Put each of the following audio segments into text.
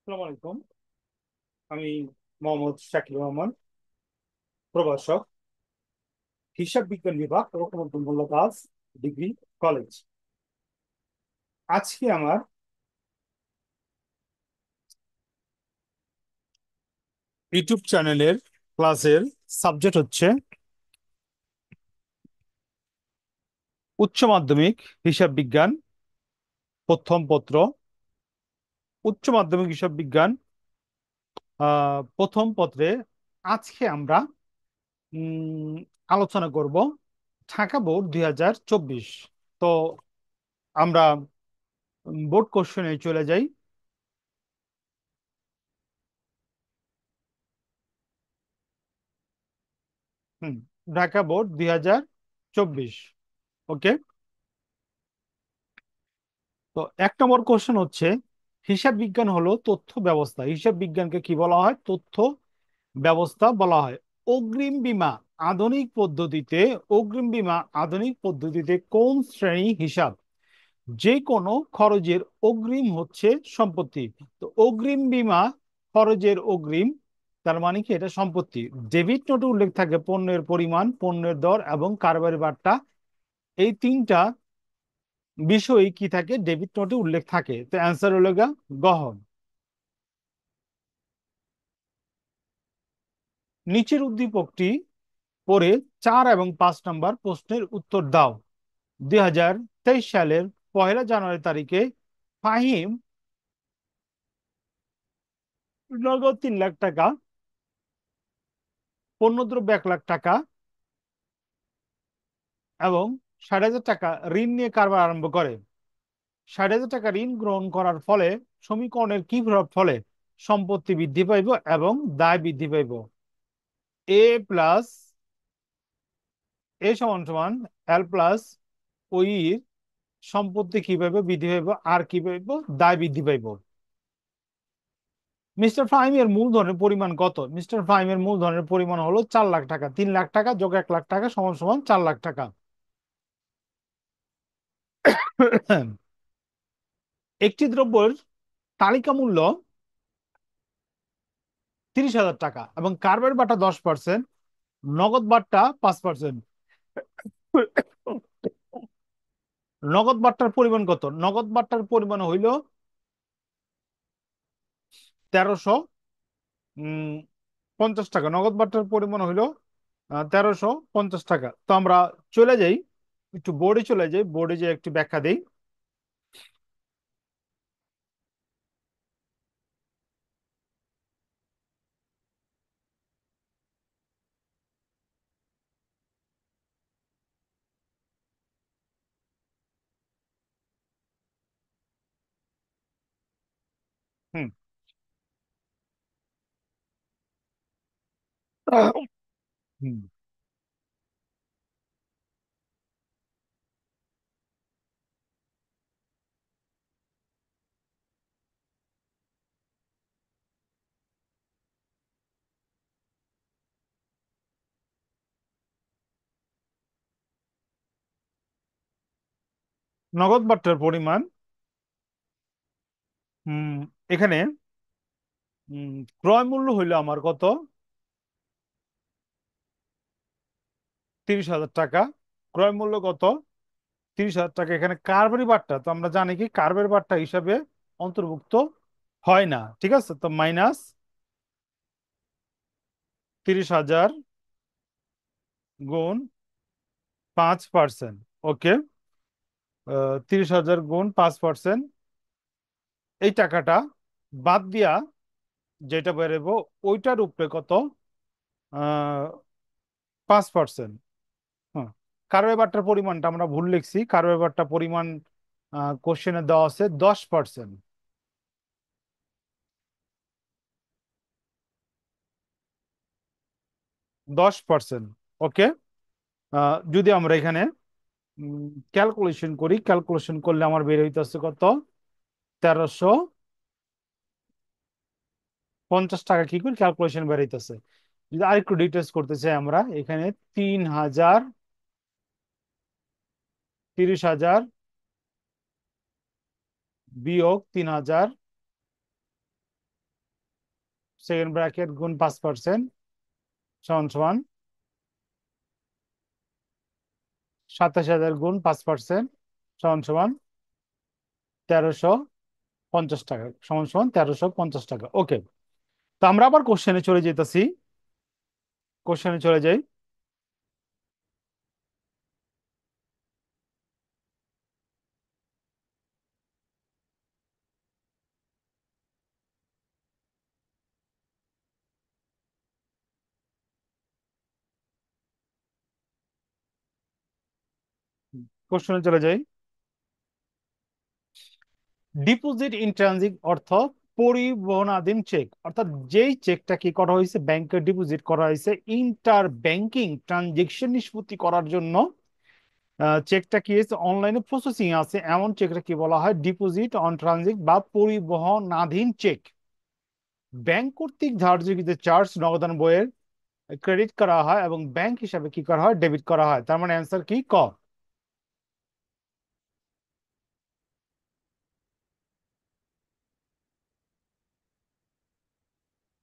আসসালামু আলাইকুম। আমি মোহাম্মদ শাকিল রহমান, প্রভাষক, হিসাব বিজ্ঞান বিভাগ, রঘুনাথ মোল্লারকাজ ডিগ্রি কলেজ। আজকে আমার ইউটিউব চ্যানেলের ক্লাসের সাবজেক্ট হচ্ছে উচ্চ মাধ্যমিক হিসাব বিজ্ঞান প্রথম পত্র। উচ্চ মাধ্যমিক হিসাব বিজ্ঞান প্রথম পত্রে আজকে আমরা উম, আলোচনা করব ঢাকা বোর্ড 2024। তো আমরা বোর্ড কোশ্চেনে চলে যাই। হুম, ঢাকা বোর্ড 2024। ওকে। তো এক নম্বর কোশ্চেন হচ্ছে, হিসাব বিজ্ঞান হলো তথ্য ব্যবস্থা। হিসাব বিজ্ঞানকে কি বলা হয়? তথ্য ব্যবস্থা বলা হয়। অগ্রিম বীমা আধুনিক পদ্ধতিতে অগ্রিম বীমা আধুনিক পদ্ধতিতে কোন শ্রেণী হিসাব? যে কোনো খরচের অগ্রিম হচ্ছে সম্পত্তি। তো অগ্রিম বীমা খরচের অগ্রিম, তার মানে কি এটা সম্পত্তি। ডেবিট নোটে উল্লেখ থাকে পণ্যের পরিমাণ, পণ্যের দর এবং কারবারি বার্তা। এই তিনটা বিষয় কি থাকে? ডেবিট নোটে উল্লেখ থাকে। তো অ্যান্সার হলো গা গহন। নিচের উদ্দীপকটি পড়ে 4 এবং 5 নম্বর প্রশ্নের উত্তর দাও। 2023 সালের 1 জানুয়ারি তারিখে ফাহিম নগদ 3 লাখ টাকা, পণ্যদ্রব্য 1 লাখ টাকা এবং 60,000 টাকা ঋণ নিয়ে কারবার আরম্ভ করে। 60,000 টাকা ঋণ গ্রহণ করার ফলে সমীকরণের কি প্রভাব ফলে? সম্পত্তি বৃদ্ধি পাইব এবং দায় বৃদ্ধি পাইব। এ প্লাস এ সমান সমান এল প্লাস ওই সম্পত্তি কি পাইব? বৃদ্ধি পাইব। আর কি পাইব? দায় বৃদ্ধি পাইব। মিস্টার ফাহিমের মূলধনের পরিমাণ কত? মিস্টার ফাহিমের মূলধনের পরিমাণ হলো 4 লাখ টাকা। 3 লাখ টাকা যোগ 1 লাখ টাকা সমান সমান 4 লাখ টাকা। একটি দ্রব্যের তালিকা মূল্য 30,000 টাকা এবং কার্বের বাটা 10%, নগদ বাট্টা 5%। নগদ বাট্টার পরিমাণ কত? নগদ বাট্টার পরিমাণ হইল 1350 টাকা। নগদ বাট্টার পরিমাণ হইল 1350 টাকা। তো আমরা চলে যাই, একটু বোর্ডে চলে যাই, বোর্ডে যে একটু ব্যাখ্যা দেই। হুম। হুম। নগদ বাট্টার পরিমাণ, হুম, এখানে ক্রয় মূল্য হইলো আমার কত? 30,000 টাকা। ক্রয় মূল্য কত? 30,000 টাকা। এখানে কারবারি বাট্টা তো আমরা জানি কি কারবারি বাট্টা হিসাবে অন্তর্ভুক্ত হয় না। ঠিক আছে, তো মাইনাস 30,000 গুণ 5%। ওকে। 30,000 গুণ 5%, এই টাকাটা বাদ দিয়া যেটা বেরোবো ওইটার উপরে কত? 5%। হ্যাঁ, কারো এবারটার পরিমাণটা আমরা ভুল লিখছি। কারো এবারটা পরিমাণ কোশ্চেনে দেওয়া আছে 10%। 10%। ওকে। যদি আমরা এখানে ক্যালকুলেশন করি, ক্যালকুলেশন করলে আমার বের হইতেছে কত? 1350 টাকা। কি করে ক্যালকুলেশন বের হইতেছে? যদি আরেকটু ডিটেলস করতে চাই আমরা, এখানে 3,000, 30,000 বিয়োগ 3,000 সেকেন্ড ব্র্যাকেট গুণ 5% সমান সমান 27,000 গুণ 5% সমান সমান 1350 টাকা, সমান সমান 1350 টাকা। ওকে, তো আমরা আবার কোশ্চেনে চলে যেতেছি, কোশ্চেনে চলে যাই। কোশ্চেনে চলে যাই। ডিপোজিট ইন ট্রানজিট অর্থ পরিবহনাধীন চেক, অর্থাৎ যেই চেকটা কি করা হয়েছে, ব্যাংকে ডিপোজিট করা হয়েছে ইন্টার ব্যাংকিং ট্রানজেকশন নিষ্পত্তি করার জন্য। চেকটা কি হয়েছে, অনলাইনে প্রসেসিং আছে, এমন চেকটা কি বলা হয়, ডিপোজিট অন ট্রানজিট বা পরিবহনাধীন চেক। ব্যাংক কর্তৃক ধার্যকৃত চার্জ নগদান বইয়ের ক্রেডিট করা হয় এবং ব্যাংক হিসাবে কি করা হয়, ডেবিট করা হয়। তার মানে অ্যান্সার কি, ক।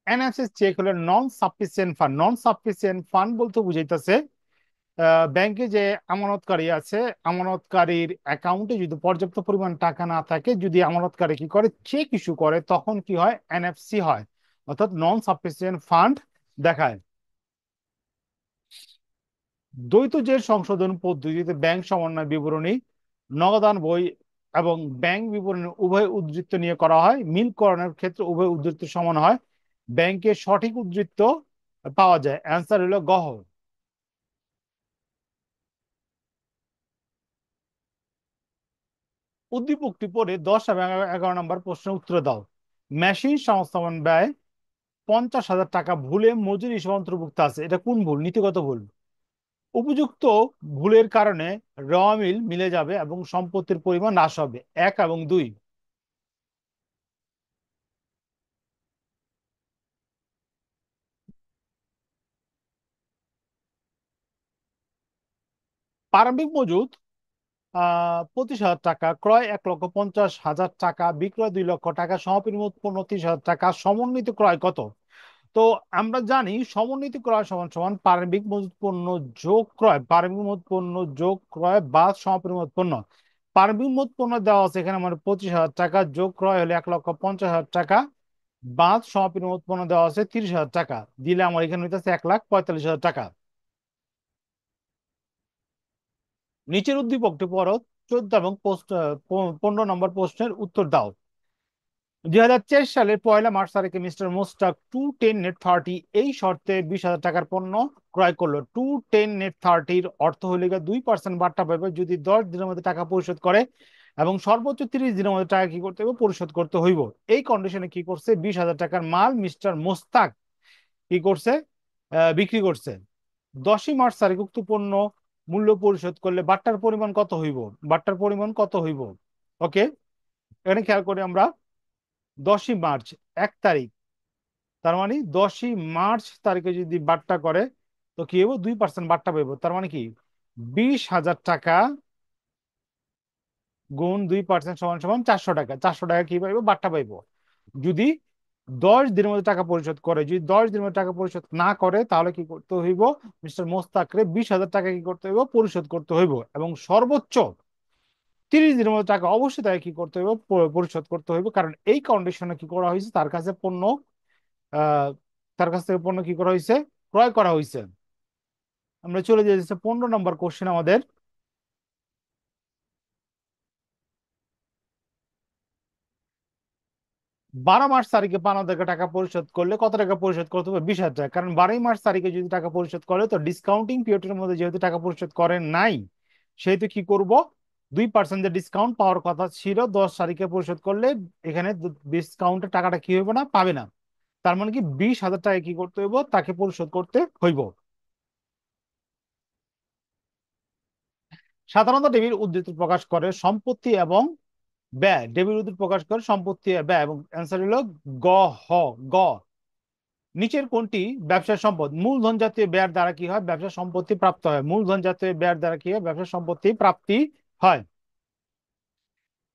এনএফসি চেক হলো নন সাফিসিয়েন্ট ফান্ড। নন সাফিসিয়েন্ট ফান্ড বলতে বুঝাইতেছে ব্যাংকে যে আমানতকারী আছে, আমানতকারীর অ্যাকাউন্টে যদি পর্যাপ্ত পরিমাণ টাকা না থাকে, যদি আমানতকারী কি করে, চেক ইস্যু করে, তখন কি হয়, এনএফসি হয়, অর্থাৎ নন সাফিসিয়েন্ট ফান্ড দেখায়। দ্বৈত জের সংশোধন পদ্ধতিতে ব্যাংক সমন্বয় বিবরণী, নগদান বই এবং ব্যাংক বিবরণী উভয় উদ্ধৃত্ত নিয়ে করা হয়। মিলকরণের ক্ষেত্রে উভয় উদ্ধৃত্ত সমান হয়, ব্যাংকের সঠিক উদ্ধৃত্ত পাওয়া যায়। অ্যান্সার হলো গহ। উদ্দীপকটি পড়ে 10 এবং 11 নম্বর প্রশ্নের উত্তর দাও। মেশিন সংস্থাপন ব্যয় 50,000 টাকা ভুলে মজুরি হিসেবে অন্তর্ভুক্ত আছে, এটা কোন ভুল, নীতিগত ভুল। উপযুক্ত ভুলের কারণে র মিল মিলে যাবে এবং সম্পত্তির পরিমাণ হ্রাস হবে, 1 এবং 2। প্রারম্ভিক মজুদ 25,000 টাকা, ক্রয় 1,50,000 টাকা, বিক্রয় 2 লক্ষ টাকা, সমপরিমাণ পণ্য 30,000 টাকা, সমন্বিত ক্রয় কত। তো আমরা জানি সমন্বিত ক্রয় সমান সমান প্রারম্ভিক মজুত পণ্য যোগ ক্রয়, প্রারম্ভিক মজুত পণ্য যোগ ক্রয় বা সমপরিমাণ পণ্য। প্রারম্ভিক মজুত পণ্য দেওয়া আছে এখানে আমার 25,000 টাকা, যোগ ক্রয় হলে 1,50,000 টাকা, বাদ সমপরিমাণ পণ্য দেওয়া আছে 30,000 টাকা, দিলে আমার এখানে হইতেছে 1,45,000 টাকা। নিচের উদ্দীপকটি পড়ো, 14 এবং 15 নম্বর প্রশ্নের উত্তর দাও। 2023 সালের 1 মার্চ তারিখে মিস্টার মোস্তাক 210 নেট 30 এই শর্তে 20,000 টাকার পণ্য ক্রয় করলো। 210 নেট 30 অর্থ হইলে 2% বার্তা পাবে যদি 10 দিনের মধ্যে টাকা পরিশোধ করে, এবং সর্বোচ্চ 30 দিনের মধ্যে টাকা কি করতে হবে, পরিশোধ করতে হইব। এই কন্ডিশনে কি করছে, 20,000 টাকার মাল মিস্টার মোস্তাক কি করছে, বিক্রি করছে। 10ই মার্চ তারিখ উক্ত পণ্য মূল্য পরিশোধ করলে বাট্টার পরিমাণ কত হইব, বাট্টার পরিমাণ কত হইব। ওকে, এখানে খেয়াল করি আমরা, 10ই মার্চ 1 তারিখ, তার মানে 10ই মার্চ তারিখে যদি বাট্টা করে, তো কি হইব, 2% বাট্টা পাইব। তার মানে কি, 20,000 টাকা গুণ 2% সমান সমান 400 টাকা। 400 টাকা কি পাইব, বাট্টা পাইব। যদি 10 দিনের মধ্যে টাকা পরিশোধ করে, যদি 10 দিনের মধ্যে টাকা পরিশোধ না করে, তাহলে কি করতে হইব, মিস্টার মোস্তাকরে 20,000 টাকা কি করতে হইব, পরিশোধ করতে হইব, এবং সর্বোচ্চ 30 দিনের মধ্যে টাকা অবশ্যই তাকে কি করতে হইব, পরিশোধ করতে হইব। কারণ এই কন্ডিশনে কি করা হয়েছে, তার কাছে পণ্য, আহ তার কাছ থেকে পণ্য কি করা হয়েছে, ক্রয় করা হয়েছে। আমরা চলে যাচ্ছি 15 নম্বর কোশ্চেন আমাদের। 12 মার্চ তারিখে 5,000 টাকা পরিশোধ করলে কত টাকা পরিশোধ করতে হবে, 20,000 টাকা। কারণ 12ই মার্চ তারিখে যদি টাকা পরিশোধ করে, তো ডিসকাউন্টিং পিরিয়ডের মধ্যে যেহেতু টাকা পরিশোধ করেন নাই, সেহেতু কি করব, 2% যে ডিসকাউন্ট পাওয়ার কথা ছিল 10 তারিখে পরিশোধ করলে, এখানে ডিসকাউন্টের টাকাটা কি হইব না, পাবে না। তার মানে কি, 20,000 টাকা কি করতে হইব, তাকে পরিশোধ করতে হইব। সাধারণত ডেবিট উদ্ধৃতি প্রকাশ করে সম্পত্তি এবং ব্যয়, ডেবিট উদ্ধৃতি প্রকাশ করে সম্পত্তি ব্যয়, এবং অ্যান্সার হলো গ, হ, গ। নিচের কোনটি ব্যবসায় সম্পদ, মূলধন জাতীয় ব্যয়ের দ্বারা কি হয়, ব্যবসা সম্পত্তি প্রাপ্ত হয়। মূলধন জাতীয় ব্যয়ের দ্বারা কি হয়, ব্যবসা সম্পত্তি প্রাপ্তি হয়।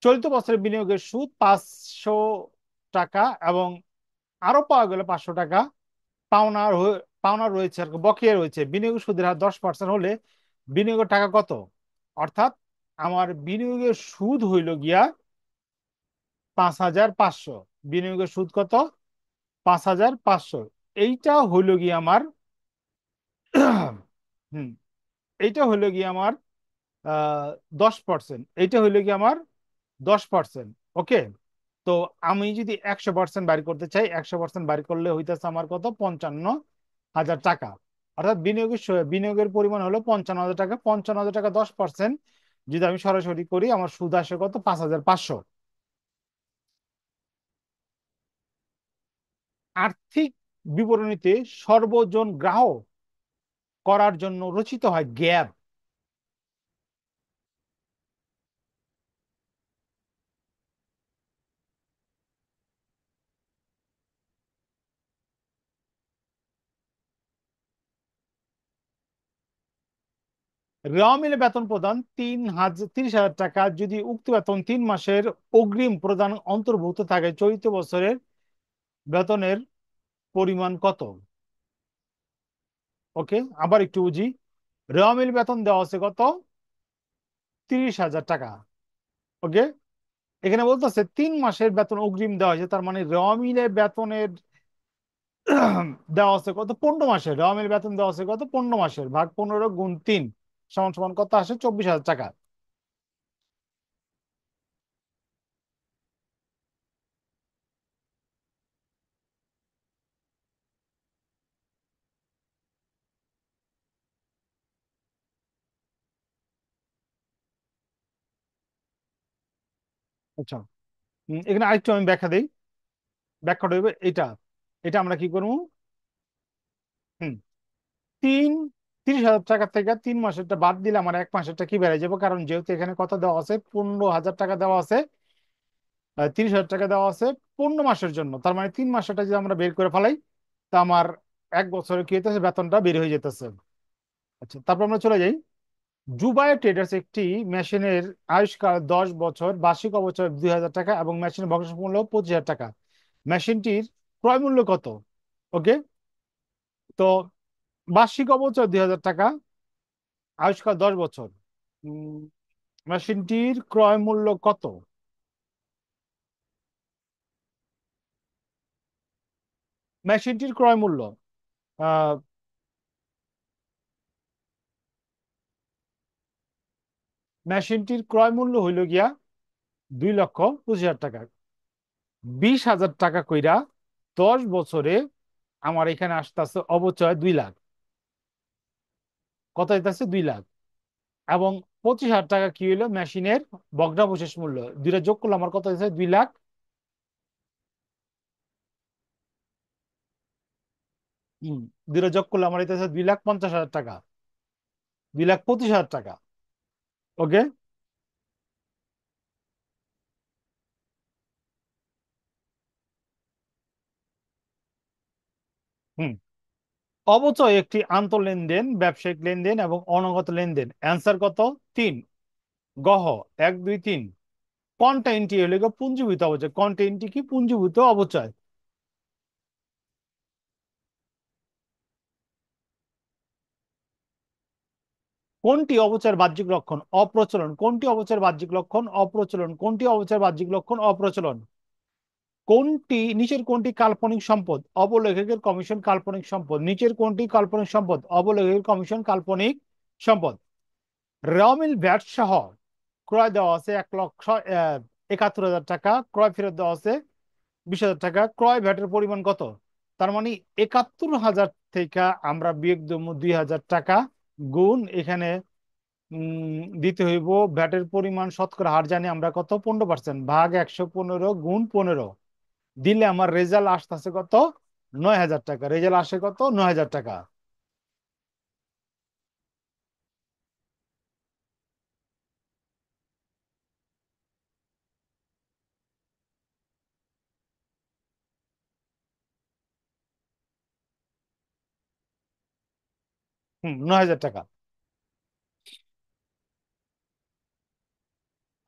চলিত বছরের বিনিয়োগের সুদ 500 টাকা এবং আরো পাওয়া গেল 500 টাকা, পাওনা রয়েছে আর কি, বকেয়া রয়েছে। বিনিয়োগ সুদের হার 10% হলে বিনিয়োগের টাকা কত? অর্থাৎ আমার বিনিয়োগের সুদ হইল গিয়া 5,500। বিনিয়োগের সুদ কত? 5,500। এইটা হইল গিয়ে আমার হুম, এইটা হইল গিয়ে আমার 10%। এইটা হইল গিয়ে আমার 10%। ওকে। তো আমি যদি 100% বাড়ি করতে চাই, 100% বাড়ি করলে হইতেছে আমার কত? 55,000 টাকা। অর্থাৎ বিনিয়োগের পরিমাণ হলো 55,000 টাকা। 55,000 টাকা 10% যদি আমি সরাসরি করি, আমার সুদ আসে কত? 5,500। আর্থিক বিবরণীতে সর্বজন গ্রাহক করার জন্য রচিত হয় গ্যাপ। রেওয়া মিলে বেতন প্রদান 30,000 টাকা যদি উক্ত বেতন 3 মাসের অগ্রিম প্রদান অন্তর্ভুক্ত থাকে, চলিত বছরের বেতনের পরিমাণ কত? ওকে, আবার একটু বুঝি। রেওয়া মিল বেতন দেওয়া আছে কত? 30,000 টাকা। ওকে। এখানে বলতেছে 3 মাসের বেতন অগ্রিম দেওয়া হয়েছে, তার মানে রেওয়া মিলে বেতনের দেওয়া আছে কত? 15 মাসের। রেওয়া মিল বেতন দেওয়া আছে কত? 15 মাসের, ভাগ 15 গুণ 3 সমান সমান কত আসে? 24,000 টাকা। আচ্ছা। এখানে আরেকটু আমি ব্যাখ্যা দিই। ব্যাখ্যাটা হইবে এটা। এটা আমরা কি করবো? হুম তিন 30,000 টাকা থেকে 3 মাসেরটা বাদ দিলে আমার 1 মাসেরটা কি বেড়ে যাবে, কারণ যেহেতু এখানে কত দেওয়া আছে? 15,000 টাকা দেওয়া আছে। 30,000 টাকা দেওয়া আছে 15 মাসের জন্য, তার মানে 3 মাসেরটা যদি আমরা বের করে ফেলাই, তা আমার 1 বছরে কি হইতেছে? বেতনটা বের হয়ে যেতেছে। আচ্ছা, তারপর আমরা চলে যাই। জুবাই ট্রেডার্স একটি মেশিনের আয়ুষ্কাল 10 বছর, বার্ষিক অবচয় 2,000 টাকা এবং মেশিনের বর্তমান মূল্য 25,000 টাকা। মেশিনটির ক্রয় মূল্য কত? ওকে। তো বার্ষিক অবচয় 2,000 টাকা, আয়ুষ্কাল 10 বছর। উম, মেশিনটির ক্রয় মূল্য কত? মেশিনটির ক্রয় মূল্য আহ মেশিনটির ক্রয় মূল্য হইল গিয়া 2,25,000 টাকা। 20,000 টাকা কইরা 10 বছরে আমার এখানে আসতেছে অবচয় 2 লাখ। কত হইতেছে? 2 লাখ। এবং 25,000 টাকা কি হইলো? মেশিনের ভগ্নাবশেষ মূল্য। দুইটা যোগ করলে আমার কত হয়েছে? 2 লাখ। হম দুইটা যোগ করলে আমার হইতেছে 2,50,000 টাকা। 2,25,000 টাকা। ওকে। হুম অবচয় একটি আন্তঃলেনদেন, ব্যবসায়িক লেনদেন এবং অনগত লেনদেন। অ্যান্সার কত? 3। গহ 1 2 3। কন্টেন্টটি হলো গিয়ে পুঞ্জীভূত অবচয়। কন্টেন্টটি কি? পুঞ্জীভূত অবচয়। কোনটি অবচয়ের বাহ্যিক লক্ষণ? অপ্রচলন। কোনটি অবচয়ের বাহ্যিক লক্ষণ? অপ্রচলন। কোনটি অবচয়ের বাহ্যিক লক্ষণ? অপ্রচলন। নিচের কোনটি কাল্পনিক সম্পদ? অবলেখকের কমিশন কাল্পনিক সম্পদ। নিচের কোনটি কাল্পনিক সম্পদ? অবলেখকের কমিশন কাল্পনিক সম্পদ। রেওয়া ভ্যাট সহ ক্রয় দেওয়া আছে 1,71,000 টাকা, ক্রয় ফেরত দেওয়া আছে 20,000 টাকা। ক্রয় ভ্যাটের পরিমাণ কত? তার মানে 71,000 থেকে আমরা বিয়োগ দেবো 2,000 টাকা, গুণ এখানে দিতে হইব ভ্যাটের পরিমাণ শতকরা হার জানি আমরা কত? 15%, ভাগ 115 গুণ 15 দিলে আমার রেজাল্ট আসতেছে কত? 9,000 টাকা। রেজাল্ট আসে কত? 9,000 টাকা। 9,000 টাকা।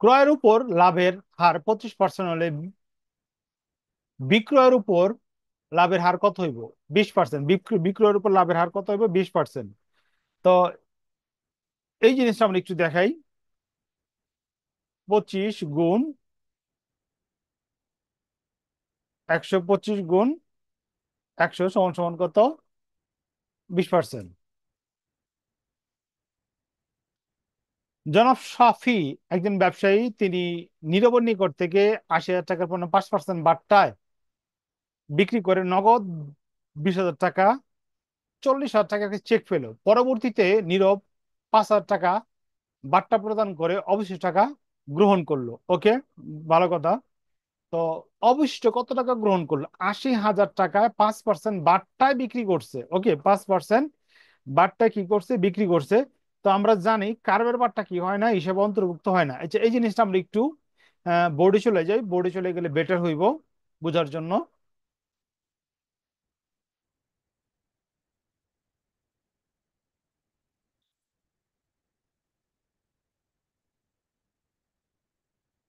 ক্রয়ের উপর লাভের হার 25% হলে বিক্রয়ের উপর লাভের হার কত হইব? 20%। বিক্রয়ের উপর লাভের হার কত হইব? 20%। তো এই জিনিসটা আমরা একটু দেখাই। 25 গুণ 125 গুণ 100 সমান সমান কত? 20%। জনাব শাফি একজন ব্যবসায়ী, তিনি নীরবের নিকট থেকে 80,000 টাকার পণ্য 5% বাট্টায় বিক্রি করে নগদ 20,000 টাকা, 40,000 টাকা চেক পেল। পরবর্তীতে নীরব 5,000 টাকা বাট্টা প্রদান করে অবশিষ্ট টাকা গ্রহণ করলো। ওকে, ভালো কথা। তো অবশিষ্ট কত টাকা গ্রহণ করলো? 80,000 টাকায় 5% বাট্টায় বিক্রি করছে। ওকে, 5% বাট্টা কি করছে? বিক্রি করছে। তো আমরা জানি কার্বের বাট্টা কি হয় না, হিসেবে অন্তর্ভুক্ত হয় না। আচ্ছা, এই জিনিসটা আমরা একটু বোর্ডে চলে যাই। বোর্ডে চলে গেলে বেটার হইব বোঝার জন্য।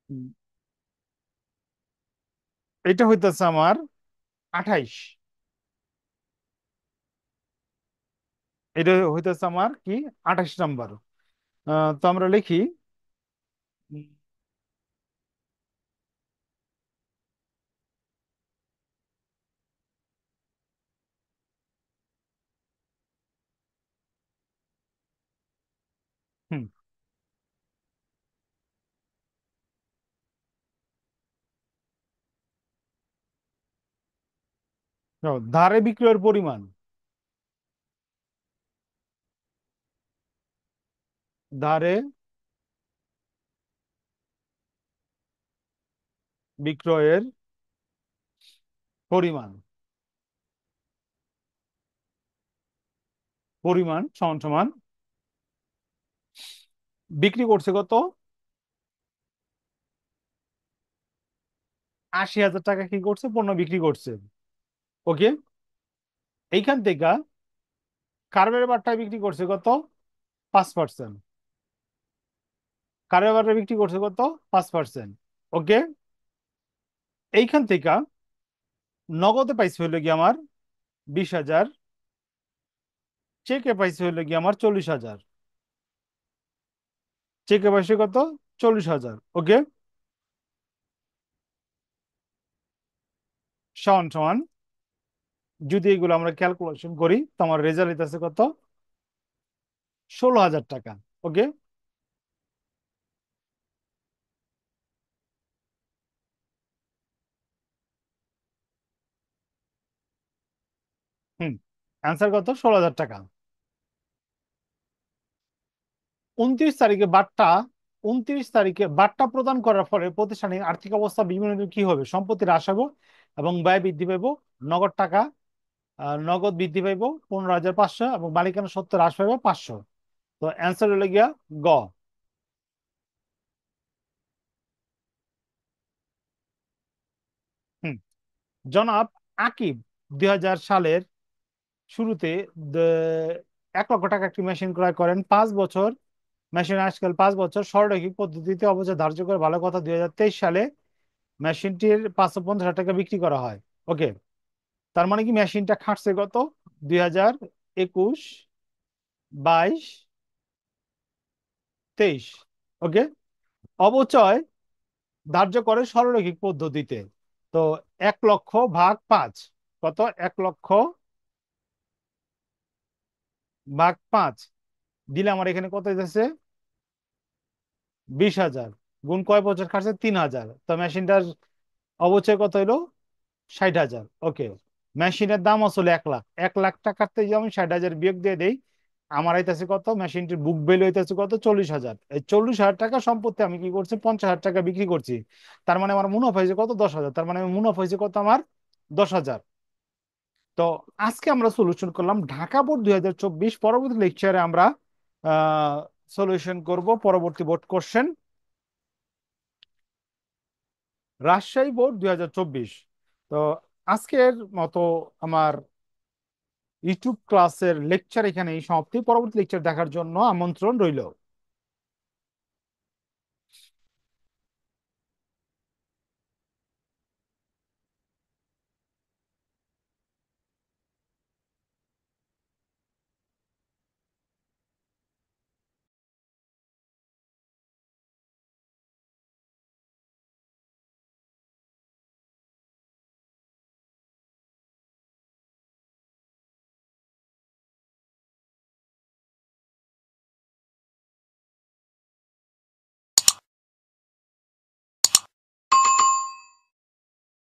হুম, এটা হইতেছে আমার 28। এটা হইতেছে আমার কি, 28 নাম্বার। তো আমরা লিখি। হুম, হুম। ধারে বিক্রয়ের পরিমাণ, ধারে বিক্রয়ের পরিমাণ, পরিমাণ সমান সমান বিক্রি করছে কত? 80,000 টাকা কি করছে? পণ্য বিক্রি করছে। ওকে, এইখান থেকে কার্বের বাট্টায় বিক্রি করছে কত? 5%। কার্বের বাট্টায় বিক্রি করছে কত? 5%। ওকে, এইখান থেকে নগদে পাইছে হইলো কি আমার 20,000, চেকে পাইছে হইলো কি আমার 40,000। চেকে পাইছে কত? 40,000। ওকে, সমান সমান যদি এগুলো আমরা ক্যালকুলেশন করি, তো আমার রেজাল্ট আছে কত? 16,000 টাকা। ওকে। হুম, অ্যান্সার কত? 16,000 টাকা। 29 তারিখে বার্তা 29 তারিখে বার্তা প্রদান করার ফলে প্রতিষ্ঠানের আর্থিক অবস্থা বিভিন্ন কি হবে? সম্পত্তি হ্রাস হবে এবং ব্যয় বৃদ্ধি পাইব। নগদ টাকা, নগদ বৃদ্ধি পাইব 15,500 এবং মালিকানা সত্ত্ব হ্রাস পাইব 500। তো অ্যান্সার হলো গিয়া গ। হুম। জনাব আকিব 2000 সালের শুরুতে দ- 1 লক্ষ টাকা একটি মেশিন ক্রয় করেন। 5 বছর মেশিন আজকাল 5 বছর সরলরৈখিক পদ্ধতিতে অবচয় ধার্য করে। ভালো কথা। 2023 সালে মেশিনটির 550,000 টাকা বিক্রি করা হয়। ওকে, তার মানে কি মেশিনটা খাটছে কত? 2021, 22, 23। ওকে, অবচয় ধার্য করে সরলরৈখিক পদ্ধতিতে। তো 1 লক্ষ ভাগ 5 কত? 1 লক্ষ ভাগ 5 দিলে আমার এখানে কত হইতেছে? 20,000। গুণ কয় বছর খাটছে? 3,000। তো মেশিনটার অবচয় কত হইলো? 60,000। ওকে, মেশিনের দাম আসলে 1 লাখ। 1 লাখ টাকাতে যদি আমি 60,000 বিয়োগ দিয়ে দেই, আমার হইতেছে কত? মেশিনটির বুক ভ্যালু হইতেছে কত? 40,000। এই 40,000 টাকা সম্পত্তি আমি কি করছি? 50,000 টাকা বিক্রি করছি। তার মানে আমার মুনাফা হয়েছে কত? 10,000। তার মানে আমার মুনাফা হয়েছে কত? আমার 10,000। তো আজকে আমরা সলিউশন করলাম ঢাকা বোর্ড 2024। পরবর্তী লেকচারে আমরা সলিউশন করব পরবর্তী বোর্ড কোশ্চেন, রাজশাহী বোর্ড 2024। তো আজকের মতো আমার ইউটিউব ক্লাসের লেকচার এখানেই সমাপ্তি। পরবর্তী লেকচার দেখার জন্য আমন্ত্রণ রইল।